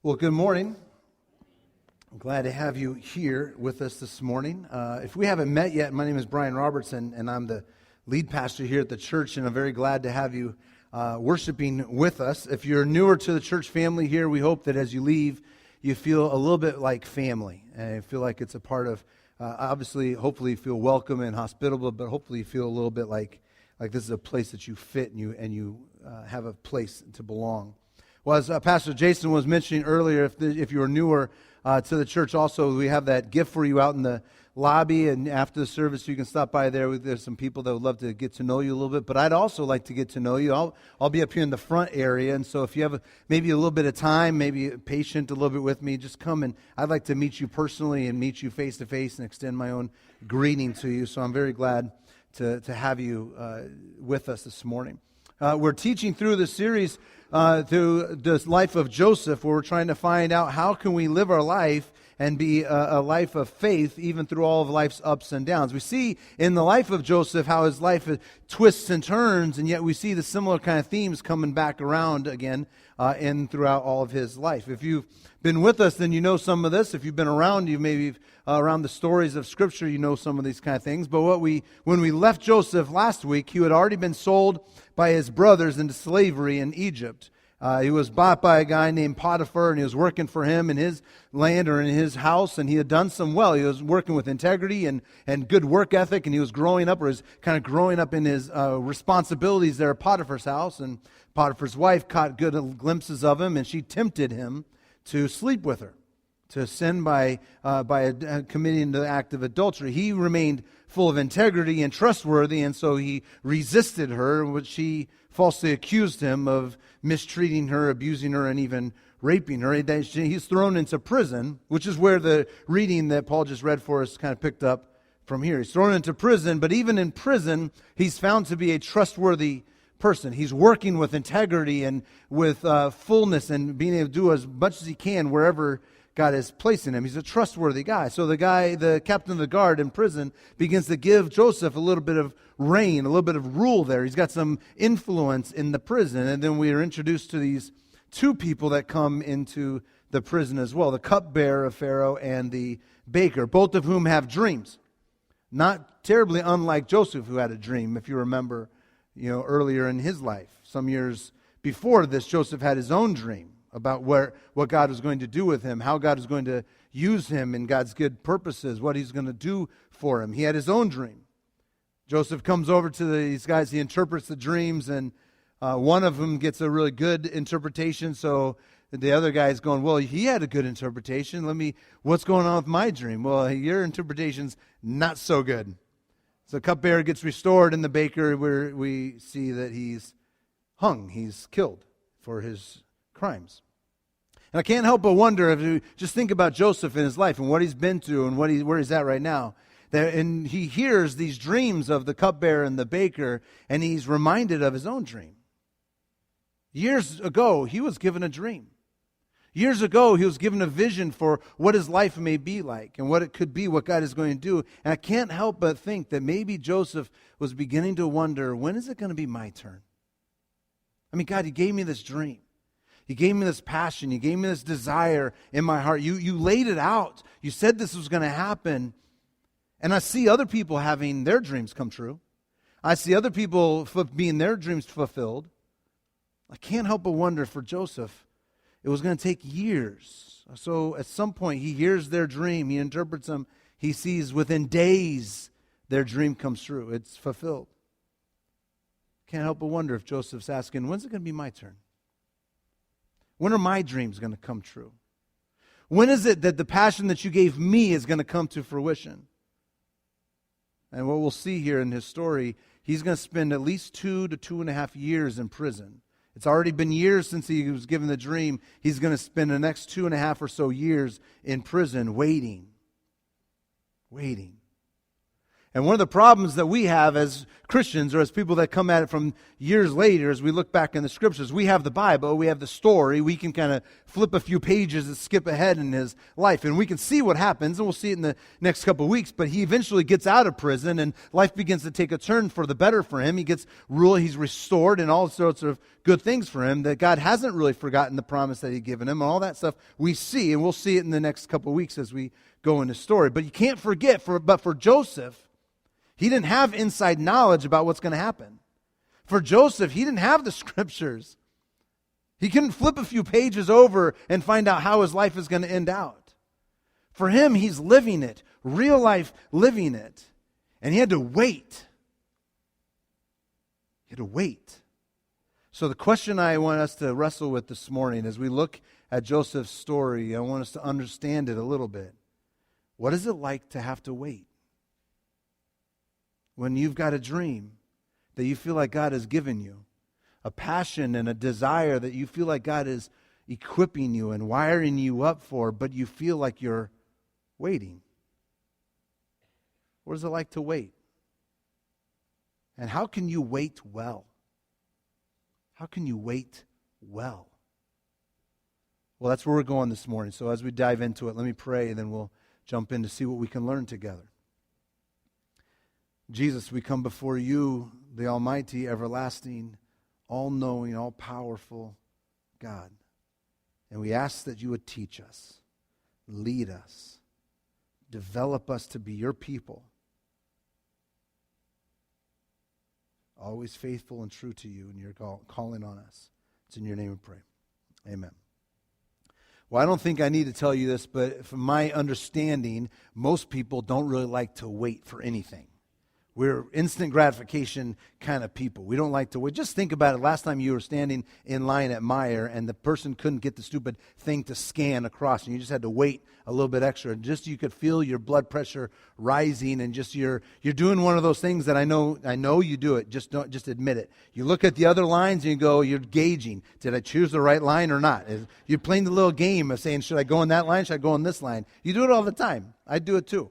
Well, good morning. I'm glad to have you here with us this morning. If we haven't met yet, my name is Brian Robertson, and I'm the lead pastor here at the church, and I'm very glad to have you worshiping with us. If you're newer to the church family here, we hope that as you leave, you feel a little bit like family, and you feel like it's a part of, obviously, hopefully you feel welcome and hospitable, but hopefully you feel a little bit like this is a place that you fit and you have a place to belong. Well, as Pastor Jason was mentioning earlier, if you are newer to the church also, we have that gift for you out in the lobby, and after the service you can stop by there. There's some people that would love to get to know you a little bit, but I'd also like to get to know you. I'll be up here in the front area, and so if you have maybe a little bit of time, maybe patient a little bit with me, just come, and I'd like to meet you personally and meet you face to face and extend my own greeting to you. So I'm very glad to have you with us this morning. We're teaching through the series through the life of Joseph, where we're trying to find out how can we live our life and be a life of faith even through all of life's ups and downs. We see in the life of Joseph how his life twists and turns, and yet we see the similar kind of themes coming back around again in throughout all of his life. If you've been with us, then you know some of this. If you've been around, you maybe around the stories of Scripture, you know some of these kind of things. But when we left Joseph last week, he had already been sold by his brothers into slavery in Egypt. He was bought by a guy named Potiphar, and he was working for him in his land or in his house, and he had done some well. He was working with integrity and good work ethic, and he was growing up, or was kind of growing up in his responsibilities there at Potiphar's house. And Potiphar's wife caught good glimpses of him, and she tempted him to sleep with her, to sin by committing the act of adultery. He remained full of integrity and trustworthy, and so he resisted her, which she falsely accused him of mistreating her, abusing her, and even raping her. He's thrown into prison, which is where the reading that Paul just read for us kind of picked up from here. He's thrown into prison, but even in prison, he's found to be a trustworthy person. He's working with integrity and with fullness and being able to do as much as he can wherever God has placed in him. He's a trustworthy guy. So the captain of the guard in prison, begins to give Joseph a little bit of reign, a little bit of rule there. He's got some influence in the prison. And then we are introduced to these two people that come into the prison as well, the cupbearer of Pharaoh and the baker, both of whom have dreams. Not terribly unlike Joseph, who had a dream, if you remember, earlier in his life. Some years before this, Joseph had his own dream about what God was going to do with him, how God was going to use him in God's good purposes, what he's going to do for him. He had his own dream. Joseph comes over to these guys, he interprets the dreams, and one of them gets a really good interpretation, so the other guy's going, well, he had a good interpretation. What's going on with my dream? Well, your interpretation's not so good. So the cupbearer gets restored, and the baker, where we see that he's hung, he's killed for his crimes. And I can't help but wonder, if you just think about Joseph in his life and what he's been through and where he's at right now, and he hears these dreams of the cupbearer and the baker, and he's reminded of his own dream. Years ago, he was given a dream. Years ago, he was given a vision for what his life may be like and what it could be, what God is going to do. And I can't help but think that maybe Joseph was beginning to wonder, when is it going to be my turn? I mean, God, you gave me this dream. You gave me this passion. You gave me this desire in my heart. You laid it out. You said this was going to happen. And I see other people having their dreams come true. I see other people being their dreams fulfilled. I can't help but wonder, for Joseph, it was going to take years. So at some point, he hears their dream. He interprets them. He sees within days their dream comes true. It's fulfilled. Can't help but wonder if Joseph's asking, when's it going to be my turn? When are my dreams going to come true? When is it that the passion that you gave me is going to come to fruition? And what we'll see here in his story, he's going to spend at least 2 to 2.5 years in prison. It's already been years since he was given the dream. He's going to spend the next 2.5 or so years in prison waiting. And one of the problems that we have as Christians, or as people that come at it from years later, as we look back in the Scriptures, we have the Bible, we have the story, we can kind of flip a few pages and skip ahead in his life, and we can see what happens, and we'll see it in the next couple of weeks, but he eventually gets out of prison, and life begins to take a turn for the better for him. He gets rule, he's restored, and all sorts of good things for him, that God hasn't really forgotten the promise that he'd given him, and all that stuff we see, and we'll see it in the next couple of weeks as we go in the story. But you can't forget, but for Joseph, he didn't have inside knowledge about what's going to happen. For Joseph, he didn't have the Scriptures. He couldn't flip a few pages over and find out how his life is going to end out. For him, he's living it, real life living it. And he had to wait. He had to wait. So the question I want us to wrestle with this morning as we look at Joseph's story, I want us to understand it a little bit. What is it like to have to wait? When you've got a dream that you feel like God has given you, a passion and a desire that you feel like God is equipping you and wiring you up for, but you feel like you're waiting. What is it like to wait? And how can you wait well? How can you wait well? Well, that's where we're going this morning. So as we dive into it, let me pray, and then we'll jump in to see what we can learn together. Jesus, we come before you, the almighty, everlasting, all-knowing, all-powerful God. And we ask that you would teach us, lead us, develop us to be your people, always faithful and true to you, and you're calling on us. It's in your name we pray. Amen. Well, I don't think I need to tell you this, but from my understanding, most people don't really like to wait for anything. We're instant gratification kind of people. We don't like to wait. Just think about it. Last time you were standing in line at Meijer and the person couldn't get the stupid thing to scan across, and you just had to wait a little bit extra. And just you could feel your blood pressure rising, and just you're doing one of those things that I know you do it. Just admit it. You look at the other lines and you go, you're gauging. Did I choose the right line or not? You're playing the little game of saying, should I go in that line? Should I go in this line? You do it all the time. I do it too.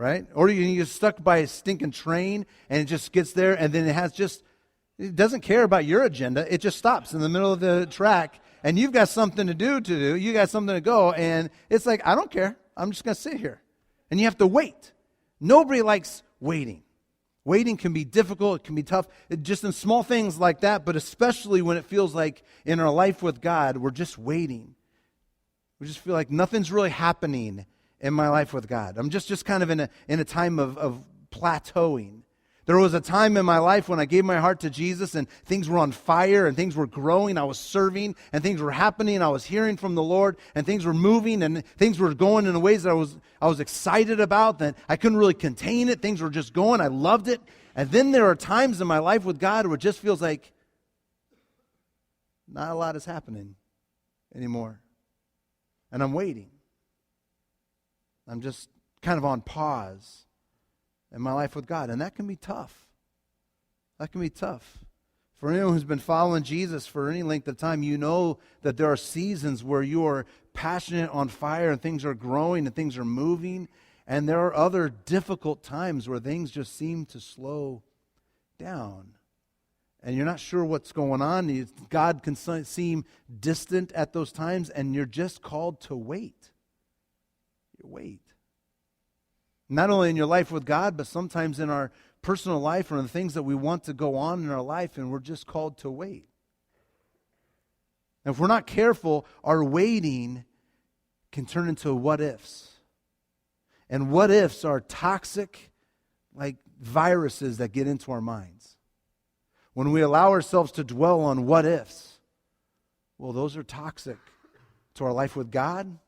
Right? Or you're stuck by a stinking train and it just gets there, and then it doesn't care about your agenda. It just stops in the middle of the track, and you've got something to do. You got something to go, and it's like, I don't care. I'm just going to sit here. And you have to wait. Nobody likes waiting. Waiting can be difficult. It can be tough. Just in small things like that, but especially when it feels like in our life with God, we're just waiting. We just feel like nothing's really happening in my life with God. I'm just kind of in a time of plateauing. There was a time in my life when I gave my heart to Jesus and things were on fire and things were growing. I was serving and things were happening. I was hearing from the Lord and things were moving and things were going in ways that I was excited about, that I couldn't really contain it. Things were just going. I loved it. And then there are times in my life with God where it just feels like not a lot is happening anymore. And I'm waiting. I'm just kind of on pause in my life with God. And that can be tough. That can be tough. For anyone who's been following Jesus for any length of time, you know that there are seasons where you are passionate, on fire, and things are growing and things are moving. And there are other difficult times where things just seem to slow down. And you're not sure what's going on. God can seem distant at those times, and you're just called to wait. You wait. Not only in your life with God, but sometimes in our personal life or in the things that we want to go on in our life, and we're just called to wait. And if we're not careful, our waiting can turn into what ifs. And what ifs are toxic, like viruses that get into our minds. When we allow ourselves to dwell on what ifs, well, those are toxic to our life with God,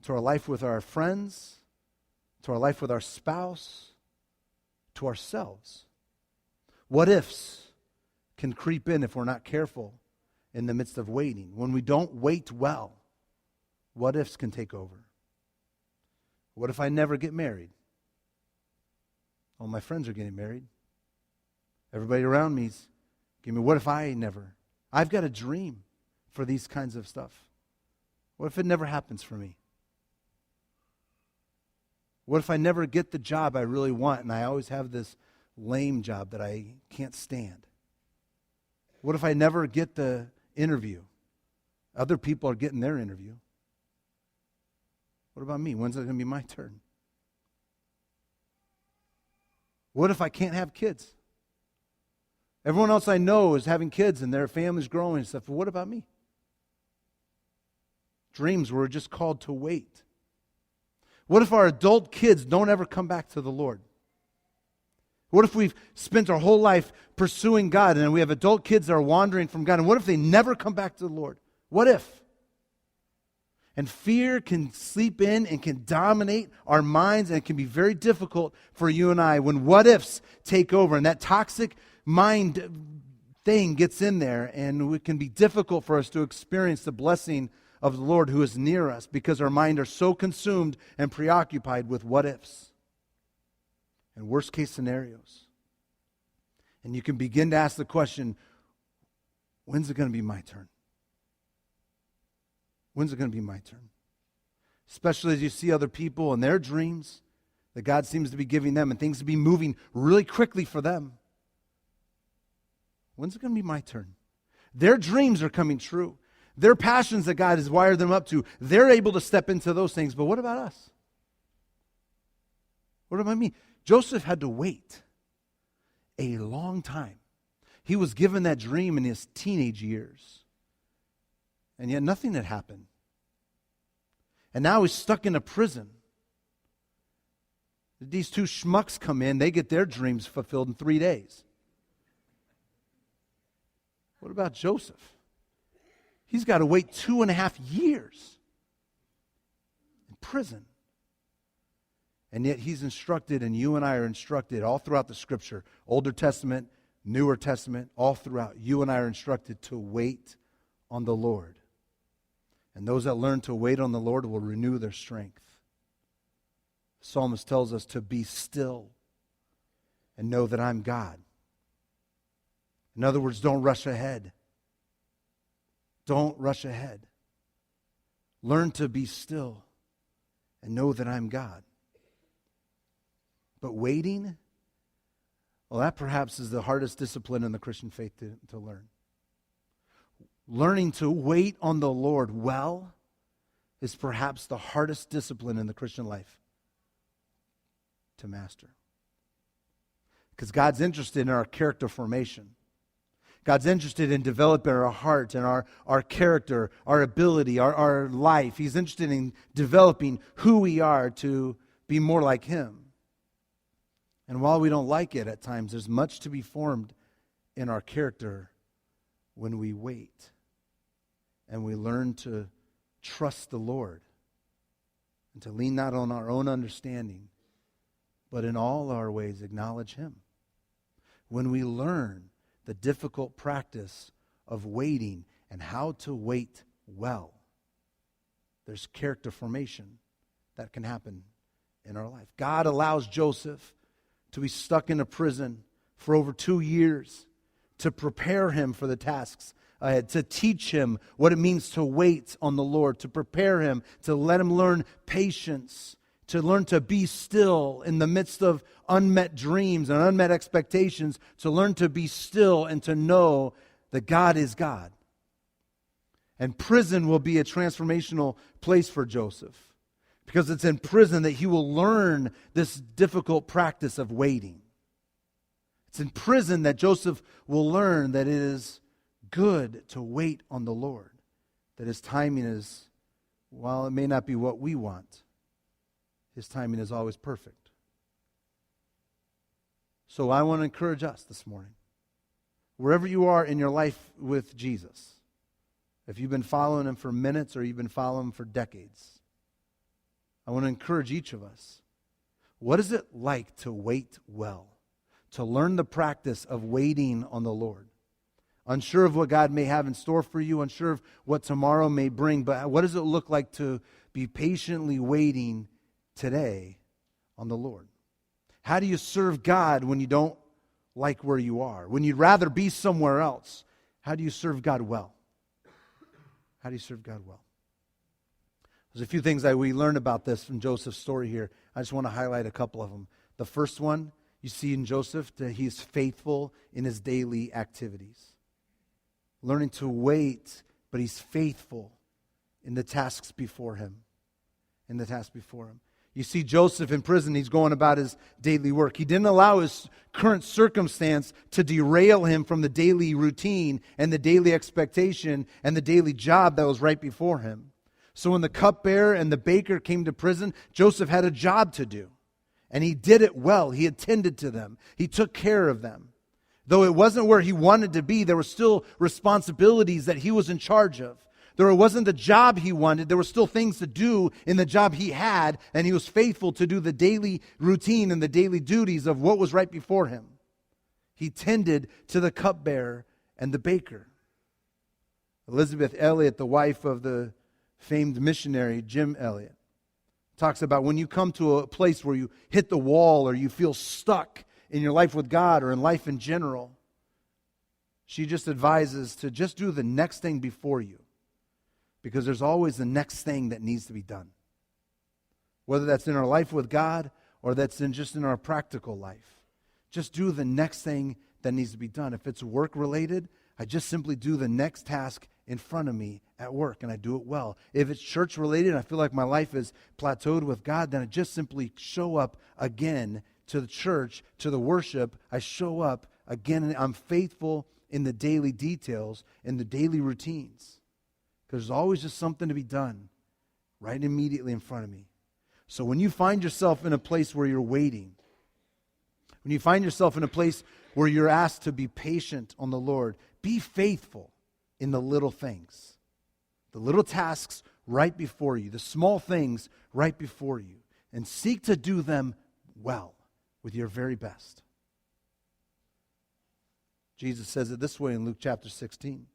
to our life with our friends, to our life with our spouse, to ourselves. What ifs can creep in if we're not careful in the midst of waiting. When we don't wait well, what ifs can take over. What if I never get married? All my friends are getting married. Everybody around me's getting married. What if I never? I've got a dream for these kinds of stuff. What if it never happens for me? What if I never get the job I really want and I always have this lame job that I can't stand? What if I never get the interview? Other people are getting their interview. What about me? When's it going to be my turn? What if I can't have kids? Everyone else I know is having kids and their family's growing and stuff. But what about me? Dreams were just called to wait. What if our adult kids don't ever come back to the Lord? What if we've spent our whole life pursuing God and we have adult kids that are wandering from God? And what if they never come back to the Lord? What if? And fear can sleep in and can dominate our minds, and it can be very difficult for you and I when what ifs take over and that toxic mind thing gets in there, and it can be difficult for us to experience the blessing of the Lord who is near us because our mind are so consumed and preoccupied with what ifs and worst case scenarios. And you can begin to ask the question, when's it going to be my turn? When's it going to be my turn? Especially as you see other people and their dreams that God seems to be giving them and things to be moving really quickly for them. When's it going to be my turn? Their dreams are coming true. Their passions that God has wired them up to, they're able to step into those things. But what about us? What about me? Joseph had to wait a long time. He was given that dream in his teenage years. And yet nothing had happened. And now he's stuck in a prison. These two schmucks come in, they get their dreams fulfilled in 3 days. What about Joseph? He's got to wait 2.5 years in prison. And yet he's instructed, and you and I are instructed all throughout the Scripture, Older Testament, Newer Testament, all throughout. You and I are instructed to wait on the Lord. And those that learn to wait on the Lord will renew their strength. The psalmist tells us to be still and know that I'm God. In other words, don't rush ahead. Don't rush ahead. Learn to be still and know that I'm God. But waiting, well, that perhaps is the hardest discipline in the Christian faith to learn. Learning to wait on the Lord well is perhaps the hardest discipline in the Christian life to master. Because God's interested in our character formation. God's interested in developing our heart and our character, our ability, our life. He's interested in developing who we are to be more like Him. And while we don't like it at times, there's much to be formed in our character when we wait. And we learn to trust the Lord and to lean not on our own understanding, but in all our ways acknowledge Him. When we learn the difficult practice of waiting and how to wait well, there's character formation that can happen in our life. God allows Joseph to be stuck in a prison for over 2 years to prepare him for the tasks ahead, to teach him what it means to wait on the Lord, to prepare him, to let him learn patience, to learn to be still in the midst of unmet dreams and unmet expectations, to learn to be still and to know that God is God. And prison will be a transformational place for Joseph, because it's in prison that he will learn this difficult practice of waiting. It's in prison that Joseph will learn that it is good to wait on the Lord, that His timing is, while it may not be what we want, His timing is always perfect. So I want to encourage us this morning, wherever you are in your life with Jesus, if you've been following Him for minutes or you've been following Him for decades, I want to encourage each of us. What is it like to wait well? To learn the practice of waiting on the Lord. Unsure of what God may have in store for you, unsure of what tomorrow may bring, but what does it look like to be patiently waiting today on the Lord? How do you serve God when you don't like where you are? When you'd rather be somewhere else? How do you serve God well? How do you serve God well? There's a few things that we learn about this from Joseph's story here. I just want to highlight a couple of them. The first one, you see in Joseph that he's faithful in his daily activities. Learning to wait, but he's faithful in the tasks before him. In the tasks before him. You see Joseph in prison, he's going about his daily work. He didn't allow his current circumstance to derail him from the daily routine and the daily expectation and the daily job that was right before him. So when the cupbearer and the baker came to prison, Joseph had a job to do. And he did it well. He attended to them. He took care of them. Though it wasn't where he wanted to be, there were still responsibilities that he was in charge of. Though it wasn't the job he wanted, there were still things to do in the job he had, and he was faithful to do the daily routine and the daily duties of what was right before him. He tended to the cupbearer and the baker. Elizabeth Elliot, the wife of the famed missionary Jim Elliot, talks about when you come to a place where you hit the wall or you feel stuck in your life with God or in life in general, she just advises to just do the next thing before you. Because there's always the next thing that needs to be done. Whether that's in our life with God or that's just in our practical life. Just do the next thing that needs to be done. If it's work related, I just simply do the next task in front of me at work and I do it well. If it's church related and I feel like my life is plateaued with God, then I just simply show up again to the church, to the worship. I show up again and I'm faithful in the daily details, in the daily routines. Because there's always just something to be done right immediately in front of me. So when you find yourself in a place where you're waiting, when you find yourself in a place where you're asked to be patient on the Lord, be faithful in the little things. The little tasks right before you, the small things right before you, and seek to do them well with your very best. Jesus says it this way in Luke chapter 16.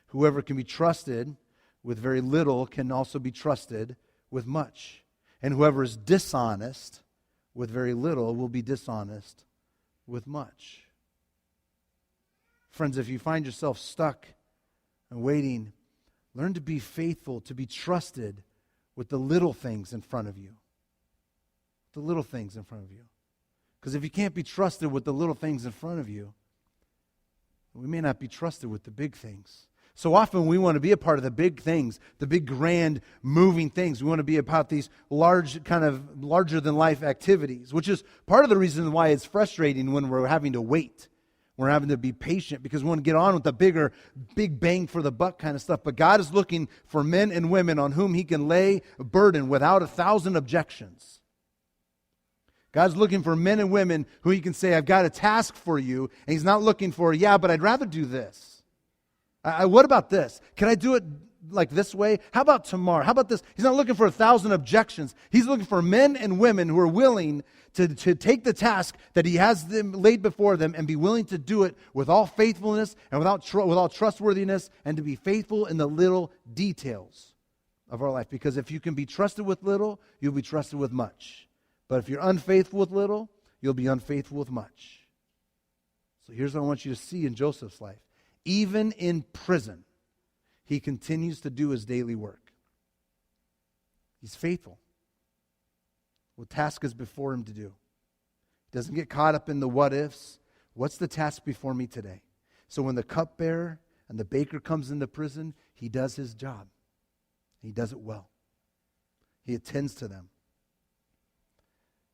Whoever can be trusted with very little can also be trusted with much. And whoever is dishonest with very little will be dishonest with much. Friends, if you find yourself stuck and waiting, learn to be faithful, to be trusted with the little things in front of you. The little things in front of you. Because if you can't be trusted with the little things in front of you, we may not be trusted with the big things. So often we want to be a part of the big things, the big grand moving things. We want to be about these large, kind of larger than life activities, which is part of the reason why it's frustrating when we're having to wait. We're having to be patient because we want to get on with the big bang for the buck kind of stuff. But God is looking for men and women on whom He can lay a burden without 1,000 objections. God's looking for men and women who He can say, I've got a task for you. And He's not looking for, yeah, but I'd rather do this. What about this? Can I do it like this way? How about tomorrow? How about this? He's not looking for 1,000 objections. He's looking for men and women who are willing to take the task that He has them laid before them and be willing to do it with all faithfulness and with all trustworthiness, and to be faithful in the little details of our life. Because if you can be trusted with little, you'll be trusted with much. But if you're unfaithful with little, you'll be unfaithful with much. So here's what I want you to see in Joseph's life. Even in prison, he continues to do his daily work. He's faithful. What task is before him to do? He doesn't get caught up in the what ifs. What's the task before me today? So when the cupbearer and the baker comes into prison, he does his job. He does it well. He attends to them.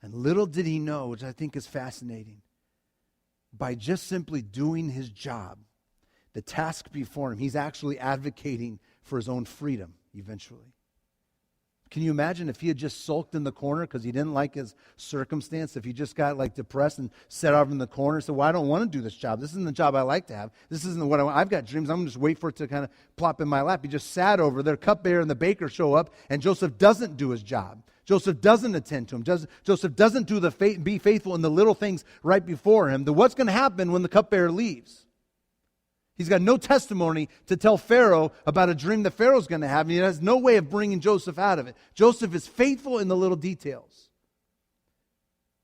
And little did he know, which I think is fascinating, by just simply doing his job, the task before him, he's actually advocating for his own freedom eventually. Can you imagine if he had just sulked in the corner because he didn't like his circumstance, if he just got depressed and sat over in the corner and said, well, I don't want to do this job. This isn't the job I like to have. This isn't what I've got dreams. I'm going to just wait for it to kind of plop in my lap. He just sat over there. Cupbearer and the baker show up, and Joseph doesn't do his job. Joseph doesn't attend to him. Joseph doesn't do be faithful in the little things right before him. What's going to happen when the cupbearer leaves? He's got no testimony to tell Pharaoh about a dream that Pharaoh's going to have, and he has no way of bringing Joseph out of it. Joseph is faithful in the little details.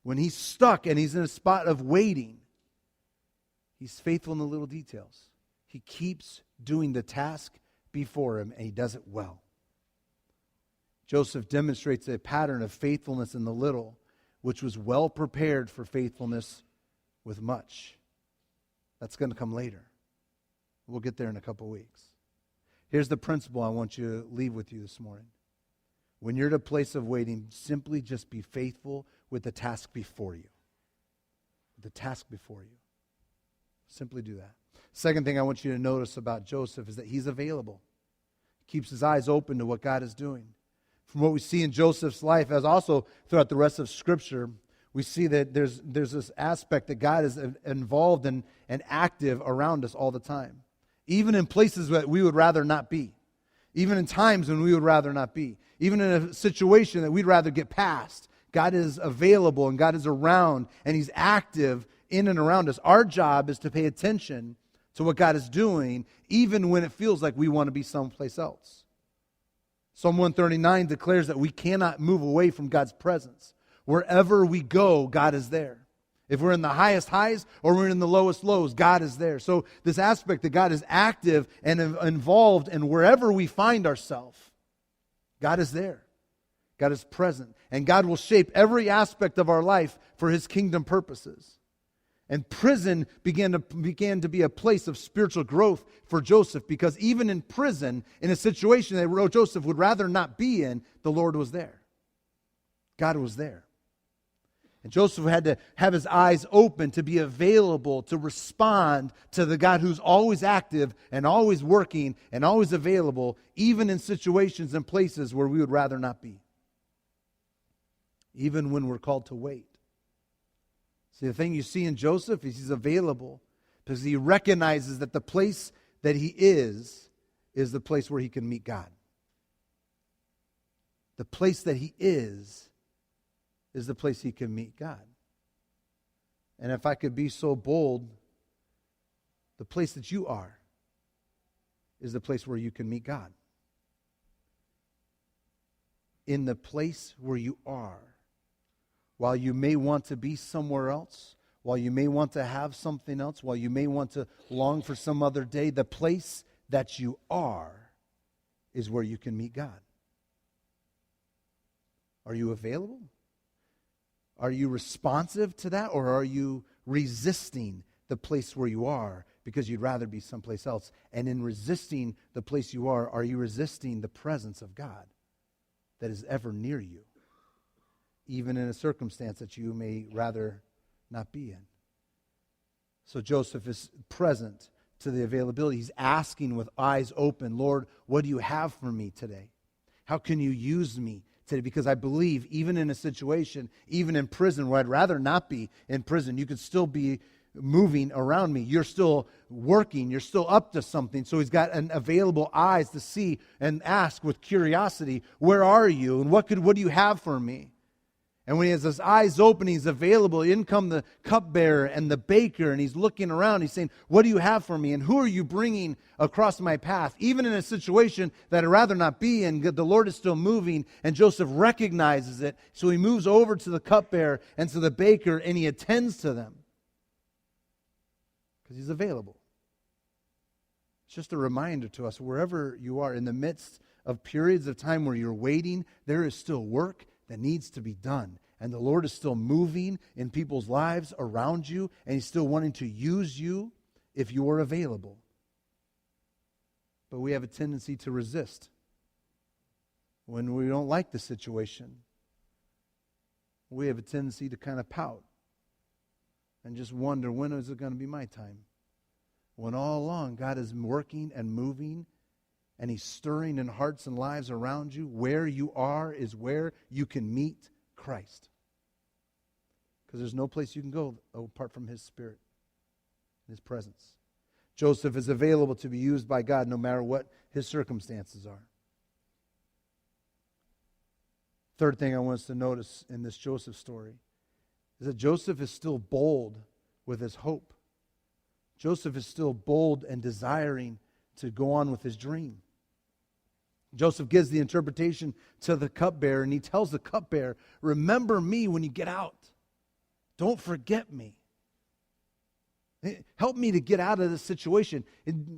When he's stuck and he's in a spot of waiting, he's faithful in the little details. He keeps doing the task before him, and he does it well. Joseph demonstrates a pattern of faithfulness in the little, which was well prepared for faithfulness with much. That's going to come later. We'll get there in a couple weeks. Here's the principle I want you to leave with you this morning. When you're at a place of waiting, simply just be faithful with the task before you. The task before you. Simply do that. Second thing I want you to notice about Joseph is that he's available. He keeps his eyes open to what God is doing. From what we see in Joseph's life, as also throughout the rest of Scripture, we see that there's this aspect that God is involved and active around us all the time. Even in places that we would rather not be. Even in times when we would rather not be. Even in a situation that we'd rather get past. God is available and God is around and He's active in and around us. Our job is to pay attention to what God is doing, even when it feels like we want to be someplace else. Psalm 139 declares that we cannot move away from God's presence. Wherever we go, God is there. If we're in the highest highs or we're in the lowest lows, God is there. So this aspect that God is active and involved, and wherever we find ourselves, God is there. God is present. And God will shape every aspect of our life for His kingdom purposes. And prison began to be a place of spiritual growth for Joseph, because even in prison, in a situation that Joseph would rather not be in, the Lord was there. God was there. And Joseph had to have his eyes open to be available to respond to the God who's always active and always working and always available, even in situations and places where we would rather not be. Even when we're called to wait. See, the thing you see in Joseph is he's available because he recognizes that the place that he is the place where he can meet God. The place that he is the place he can meet God. And if I could be so bold, the place that you are is the place where you can meet God. In the place where you are, while you may want to be somewhere else, while you may want to have something else, while you may want to long for some other day, the place that you are is where you can meet God. Are you available? Are you responsive to that, or are you resisting the place where you are because you'd rather be someplace else? And in resisting the place you are you resisting the presence of God that is ever near you, even in a circumstance that you may rather not be in? So Joseph is present to the availability. He's asking with eyes open, Lord, what do you have for me today? How can you use me today? Because I believe even in a situation, even in prison where I'd rather not be in prison, you could still be moving around me. You're still working. You're still up to something. So he's got an available eyes to see and ask with curiosity, where are you? And what do you have for me? And when he has his eyes open, he's available. In come the cupbearer and the baker, and he's looking around. He's saying, what do you have for me? And who are you bringing across my path? Even in a situation that I'd rather not be in, the Lord is still moving, and Joseph recognizes it. So he moves over to the cupbearer and to the baker, and he attends to them because he's available. It's just a reminder to us, wherever you are, in the midst of periods of time where you're waiting, there is still work that needs to be done. And the Lord is still moving in people's lives around you, and He's still wanting to use you if you are available. But we have a tendency to resist when we don't like the situation. We have a tendency to kind of pout and just wonder, when is it going to be my time? When all along God is working and moving, and He's stirring in hearts and lives around you. Where you are is where you can meet Christ. Because there's no place you can go apart from His Spirit, His presence. Joseph is available to be used by God no matter what his circumstances are. Third thing I want us to notice in this Joseph story is that Joseph is still bold with his hope. Joseph is still bold and desiring to go on with his dream. Joseph gives the interpretation to the cupbearer, and he tells the cupbearer, remember me when you get out. Don't forget me. Help me to get out of this situation.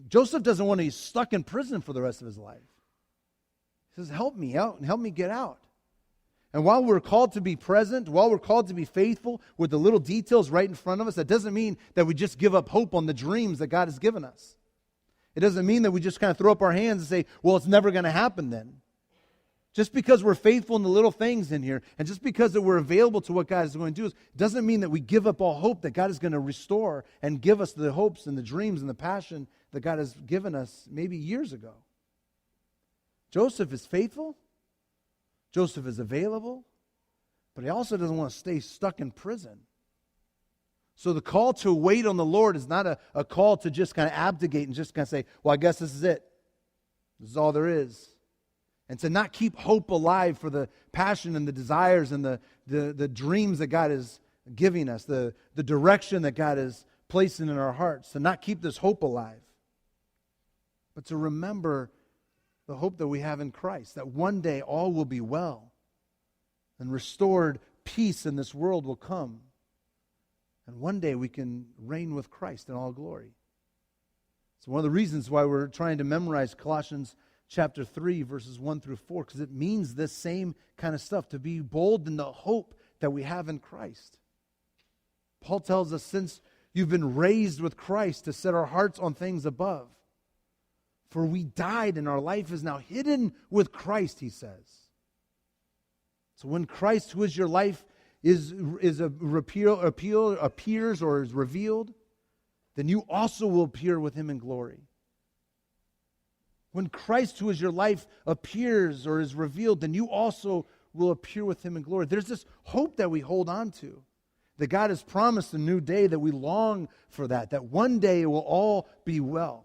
Joseph doesn't want to be stuck in prison for the rest of his life. He says, help me out and help me get out. And while we're called to be present, while we're called to be faithful with the little details right in front of us, that doesn't mean that we just give up hope on the dreams that God has given us. It doesn't mean that we just kind of throw up our hands and say, well, it's never going to happen then. Just because we're faithful in the little things in here, and just because that we're available to what God is going to do, doesn't mean that we give up all hope that God is going to restore and give us the hopes and the dreams and the passion that God has given us maybe years ago. Joseph is faithful. Joseph is available. But he also doesn't want to stay stuck in prison. So the call to wait on the Lord is not a call to just kind of abdicate and just kind of say, well, I guess this is it. This is all there is. And to not keep hope alive for the passion and the desires and the dreams that God is giving us, the direction that God is placing in our hearts, to not keep this hope alive, but to remember the hope that we have in Christ, that one day all will be well and restored peace in this world will come. And one day we can reign with Christ in all glory. It's one of the reasons why we're trying to memorize Colossians chapter 3, verses 1 through 4, because it means this same kind of stuff, to be bold in the hope that we have in Christ. Paul tells us, since you've been raised with Christ, to set our hearts on things above. For we died, and our life is now hidden with Christ, he says. So when Christ, who is your life, appears or is revealed, then you also will appear with him in glory. When Christ, who is your life, appears or is revealed, then you also will appear with him in glory. There's this hope that we hold on to, that God has promised a new day, that we long for that one day it will all be well.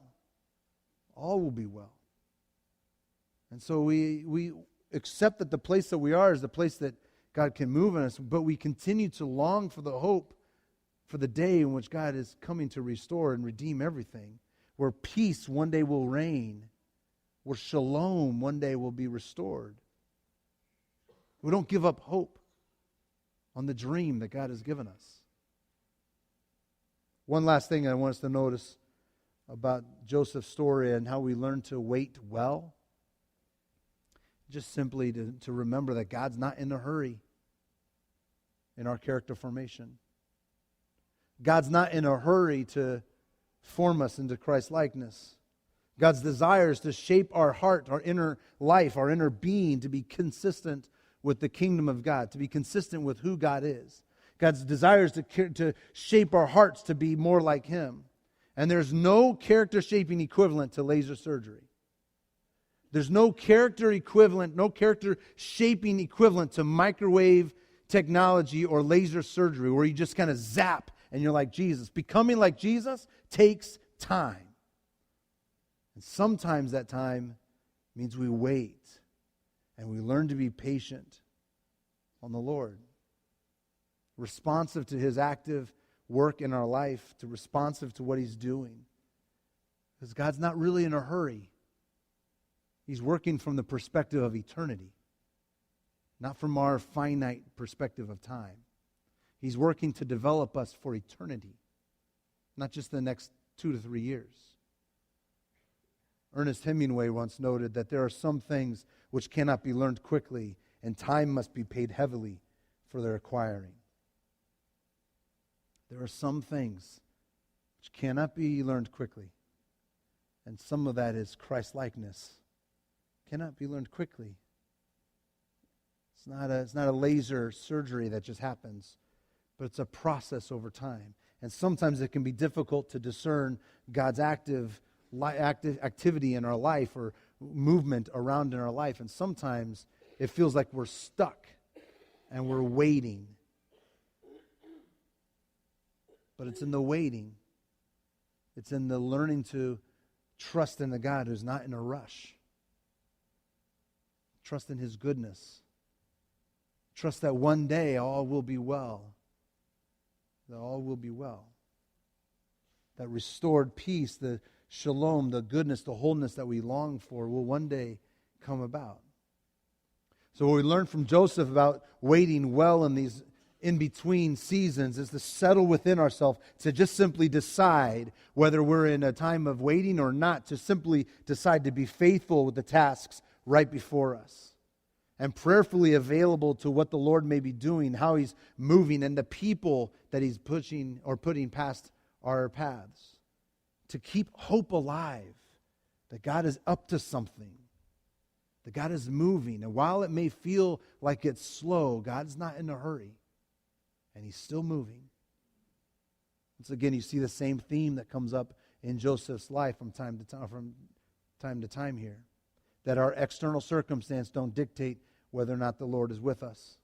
All will be well. And so we accept that the place that we are is the place that God can move in us, but we continue to long for the hope for the day in which God is coming to restore and redeem everything, where peace one day will reign, where shalom one day will be restored. We don't give up hope on the dream that God has given us. One last thing I want us to notice about Joseph's story and how we learn to wait well. Just simply to remember that God's not in a hurry in our character formation. God's not in a hurry to form us into Christ-likeness. God's desire is to shape our heart, our inner life, our inner being to be consistent with the kingdom of God, to be consistent with who God is. God's desire is to shape our hearts to be more like him. And there's no character-shaping equivalent to laser surgery. There's no character shaping equivalent to microwave technology or laser surgery where you just kind of zap and you're like Jesus. Becoming like Jesus takes time. And sometimes that time means we wait and we learn to be patient on the Lord. Responsive to his active work in our life, to responsive to what he's doing. Because God's not really in a hurry. He's working from the perspective of eternity, not from our finite perspective of time. He's working to develop us for eternity, not just the next 2 to 3 years. Ernest Hemmingway once noted that there are some things which cannot be learned quickly, and time must be paid heavily for their acquiring. There are some things which cannot be learned quickly, and some of that is Christ-likeness. Cannot be learned quickly. It's not a laser surgery that just happens, but it's a process over time. And sometimes it can be difficult to discern God's active activity in our life or movement around in our life. And sometimes it feels like we're stuck and we're waiting. But it's in the waiting. It's in the learning to trust in the God who's not in a rush. Trust in his goodness. Trust that one day all will be well. That all will be well. That restored peace, the shalom, the goodness, the wholeness that we long for will one day come about. So what we learn from Joseph about waiting well in these in-between seasons is to settle within ourselves, to just simply decide whether we're in a time of waiting or not, to simply decide to be faithful with the tasks right before us, and prayerfully available to what the Lord may be doing, how He's moving, and the people that He's pushing or putting past our paths. To keep hope alive, that God is up to something, that God is moving. And while it may feel like it's slow, God's not in a hurry, and He's still moving. Once again, you see the same theme that comes up in Joseph's life from time to time here, that our external circumstance don't dictate whether or not the Lord is with us.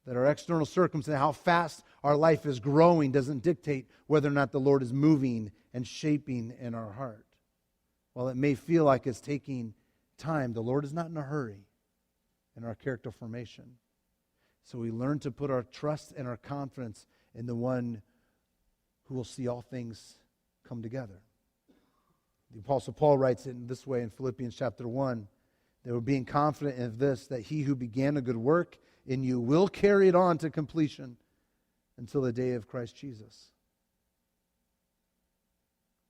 That our external circumstance, how fast our life is growing, doesn't dictate whether or not the Lord is moving and shaping in our heart. While it may feel like it's taking time, the Lord is not in a hurry in our character formation. So we learn to put our trust and our confidence in the one who will see all things come together. The Apostle Paul writes it in this way in Philippians chapter 1. They were being confident of this, that He who began a good work in you will carry it on to completion until the day of Christ Jesus.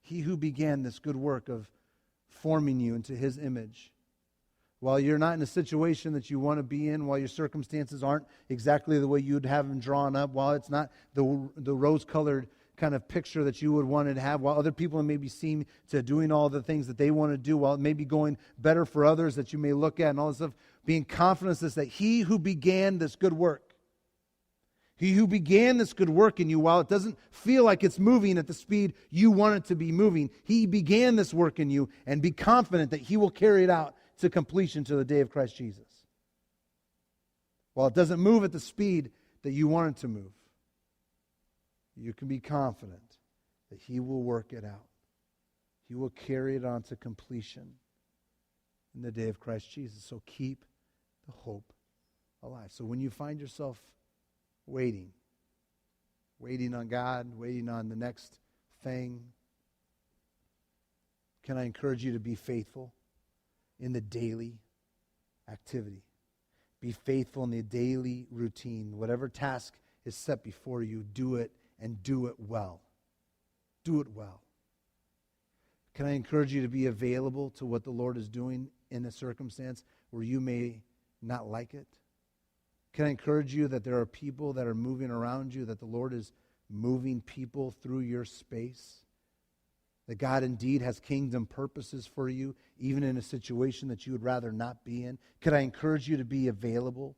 He who began this good work of forming you into His image. While you're not in a situation that you want to be in, while your circumstances aren't exactly the way you'd have them drawn up, while it's not the rose-colored kind of picture that you would want to have, while other people may be seen to doing all the things that they want to do, while it may be going better for others that you may look at and all this stuff, being confident is that He who began this good work, He who began this good work in you, while it doesn't feel like it's moving at the speed you want it to be moving, He began this work in you, and be confident that He will carry it out to completion to the day of Christ Jesus. While it doesn't move at the speed that you want it to move, you can be confident that He will work it out. He will carry it on to completion in the day of Christ Jesus. So keep the hope alive. So when you find yourself waiting on God, waiting on the next thing, can I encourage you to be faithful in the daily activity? Be faithful in the daily routine. Whatever task is set before you, do it, and do it well. Do it well. Can I encourage you to be available to what the Lord is doing in a circumstance where you may not like it? Can I encourage you that there are people that are moving around you, that the Lord is moving people through your space? That God indeed has kingdom purposes for you, even in a situation that you would rather not be in? Could I encourage you to be available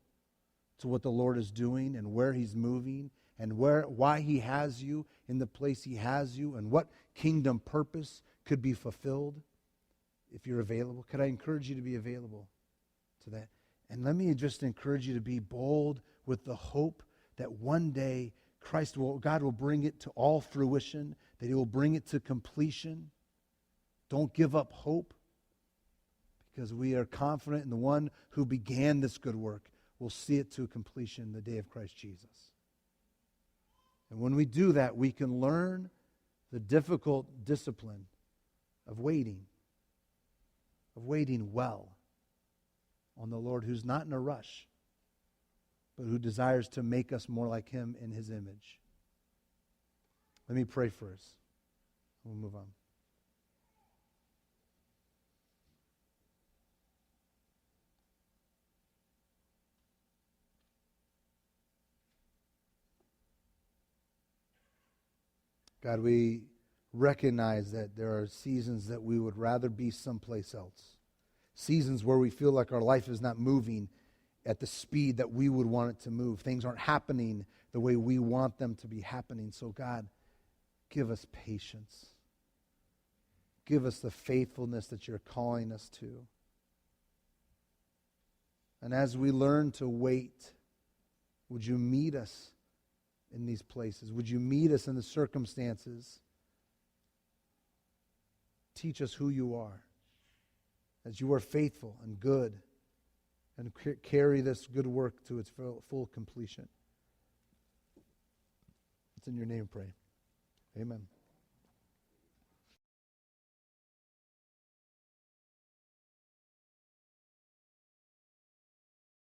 to what the Lord is doing and where He's moving and why He has you in the place He has you and what kingdom purpose could be fulfilled if you're available? Could I encourage you to be available to that? And let me just encourage you to be bold with the hope that one day God will bring it to all fruition, that He will bring it to completion. Don't give up hope, because we are confident in the one who began this good work will see it to completion the day of Christ Jesus. And when we do that, we can learn the difficult discipline of waiting well on the Lord, who's not in a rush, but who desires to make us more like Him in His image. Let me pray for us. We'll move on. God, we recognize that there are seasons that we would rather be someplace else. Seasons where we feel like our life is not moving at the speed that we would want it to move. Things aren't happening the way we want them to be happening. So God, give us patience. Give us the faithfulness that You're calling us to. And as we learn to wait, would You meet us in these places? Would You meet us in the circumstances? Teach us who You are, as You are faithful and good, and carry this good work to its full completion. It's in Your name, pray. Amen.